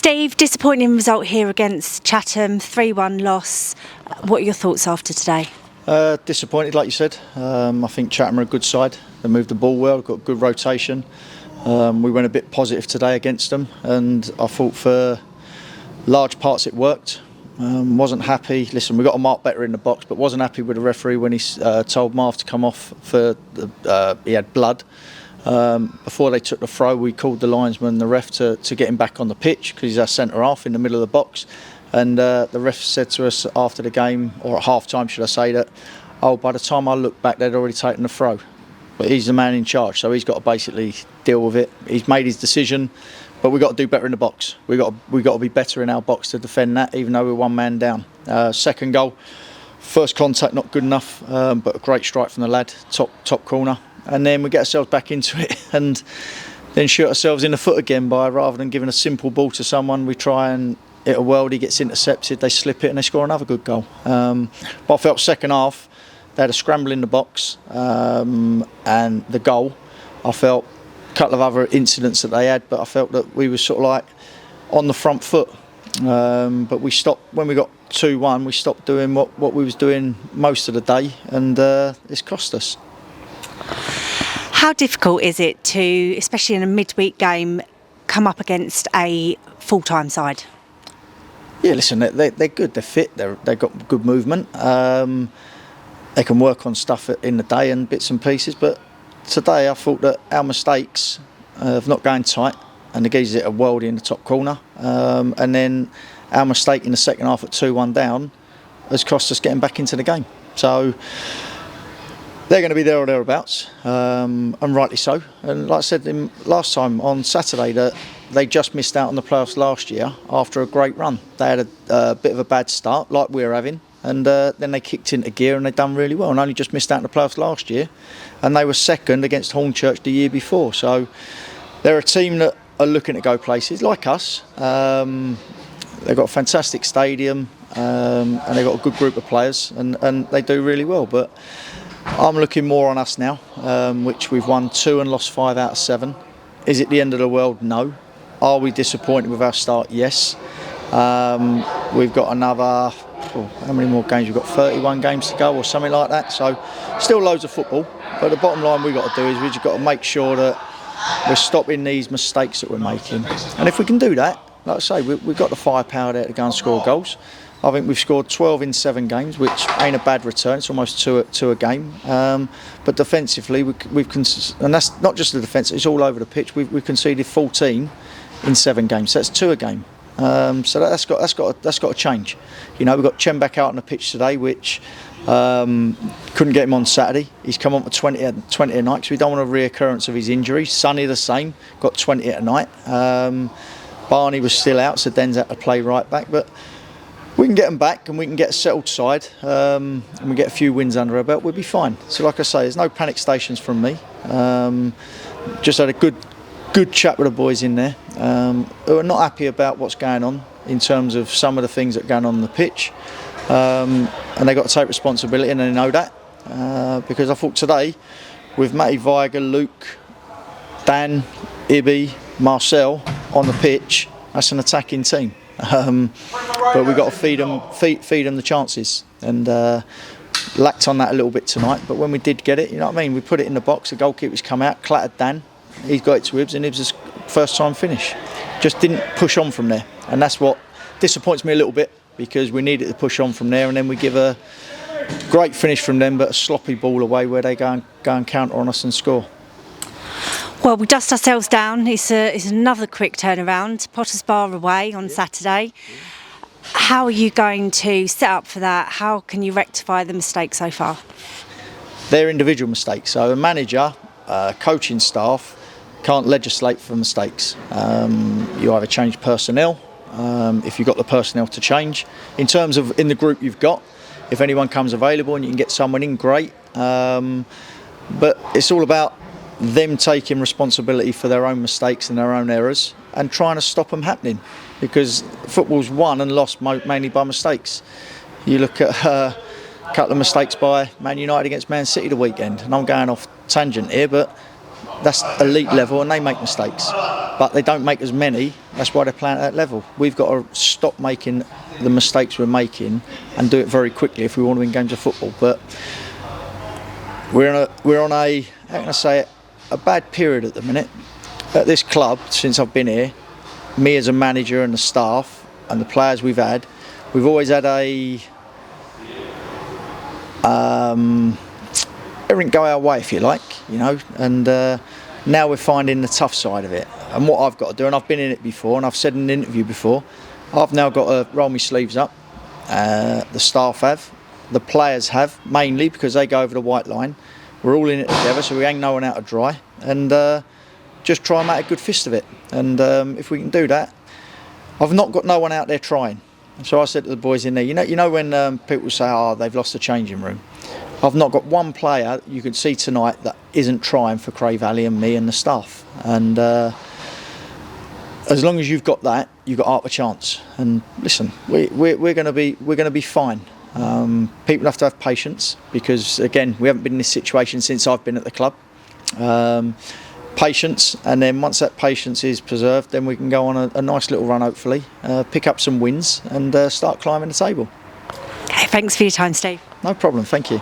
Steve, disappointing result here against Chatham, 3-1 loss. What are your thoughts after today? Disappointed, like you said. I think Chatham are a good side. They moved the ball well, got good rotation. We went a bit positive today against them, and I thought for large parts it worked. Wasn't happy. Listen, we got a mark better in the box, but wasn't happy with the referee when he told Marv to come off for he had blood. Before they took the throw, we called the linesman, the ref, to get him back on the pitch because he's our centre half in the middle of the box. And the ref said to us after the game, or at half time should I say, that by the time I looked back they'd already taken the throw. But he's the man in charge, so he's got to basically deal with it. He's made his decision, but we've got to do better in the box. We've got to be better in our box to defend that, even though we're one man down. Second goal, first contact not good enough, but a great strike from the lad, top corner. And then we get ourselves back into it and then shoot ourselves in the foot again by, rather than giving a simple ball to someone, we try and hit a worldie, gets intercepted, they slip it and they score another good goal. But I felt second half, they had a scramble in the box, and the goal, I felt a couple of other incidents that they had, but I felt that we were sort of like on the front foot. But we stopped, when we got 2-1, we stopped doing what we was doing most of the day, and it's cost us. How difficult is it to, especially in a midweek game, come up against a full-time side? Yeah, listen, they're good, they're fit, they've got good movement. They can work on stuff in the day and bits and pieces, but today I thought that our mistakes of not going tight, and the geezer hit a worldie in the top corner, and then our mistake in the second half at 2-1 down has cost us getting back into the game. So they're going to be there or thereabouts, and rightly so. And like I said last time on Saturday, that they just missed out on the playoffs last year after a great run. They had a bit of a bad start, like we're having, and then they kicked into gear and they've done really well, and only just missed out on the playoffs last year. And they were second against Hornchurch the year before. So they're a team that are looking to go places, like us. They've got a fantastic stadium, and they've got a good group of players, and they do really well. But I'm looking more on us now, which we've won 2 and lost 5 out of 7. Is it the end of the world? No. Are we disappointed with our start? Yes. We've got another, how many more games? We've got 31 games to go or something like that. So still loads of football. But the bottom line we've got to do is we've just got to make sure that we're stopping these mistakes that we're making. And if we can do that, like I say, we've got the firepower there to go and score goals. I think we've scored 12 in 7 games, which ain't a bad return. It's almost two a game. But defensively, and that's not just the defence; it's all over the pitch. We've conceded 14 in 7 games. So that's 2 a game. So that's got to change. You know, we've got Chen back out on the pitch today, which couldn't get him on Saturday. He's come on for 20 a night, so we don't want a reoccurrence of his injury. Sonny the same, got 20 a night. Barney was still out, so Den's had to play right back, but we can get them back and we can get a settled side, and we get a few wins under our belt, we'll be fine. So like I say, there's no panic stations from me. Just had a good chat with the boys in there, who are not happy about what's going on in terms of some of the things that are going on the pitch. And they've got to take responsibility, and they know that. Because I thought today, with Matty Viger, Luke, Dan, Ibby, Marcel on the pitch, that's an attacking team. But we've got to feed them the chances, and lacked on that a little bit tonight. But when we did get it, you know what I mean, we put it in the box, the goalkeeper's come out, clattered Dan, he's got it to Ibs, and Ibs' first time finish. Just didn't push on from there, and that's what disappoints me a little bit, because we needed to push on from there, and then we give a great finish from them, but a sloppy ball away where they go and counter on us and score. Well, we dust ourselves down. It's another quick turnaround. Potters Bar away on Saturday. How are you going to set up for that? How can you rectify the mistakes so far? They're individual mistakes. So a manager, coaching staff can't legislate for mistakes. You either change personnel, if you've got the personnel to change. In terms of in the group you've got, if anyone comes available and you can get someone in, great. But it's all about them taking responsibility for their own mistakes and their own errors and trying to stop them happening, because football's won and lost mainly by mistakes. You look at a couple of mistakes by Man United against Man City the weekend, and I'm going off tangent here, but that's elite level and they make mistakes. but they don't make as many. That's why they're playing at that level. We've got to stop making the mistakes we're making and do it very quickly if we want to win games of football. But we're on a how can I say it, a bad period at the minute at this club. Since I've been here, me as a manager and the staff and the players we've always had a everything go our way, if you like, and now we're finding the tough side of it. And what I've got to do, and I've been in it before, and I've said in an interview before, I've now got to roll my sleeves up. The staff have, the players have, mainly because they go over the white line. We're all in it together, so we hang no one out to dry, and just try and make a good fist of it. And if we can do that, I've not got no one out there trying. So I said to the boys in there, you know when people say, "Oh, they've lost the changing room." I've not got one player you can see tonight that isn't trying for Cray Valley and me and the staff. And as long as you've got that, you've got half a chance. And listen, we're going to be fine. People have to have patience because again, we haven't been in this situation since I've been at the club. Patience, and then once that patience is preserved, then we can go on a nice little run, hopefully, pick up some wins and start climbing the table. Okay, thanks for your time, Steve. No problem, thank you.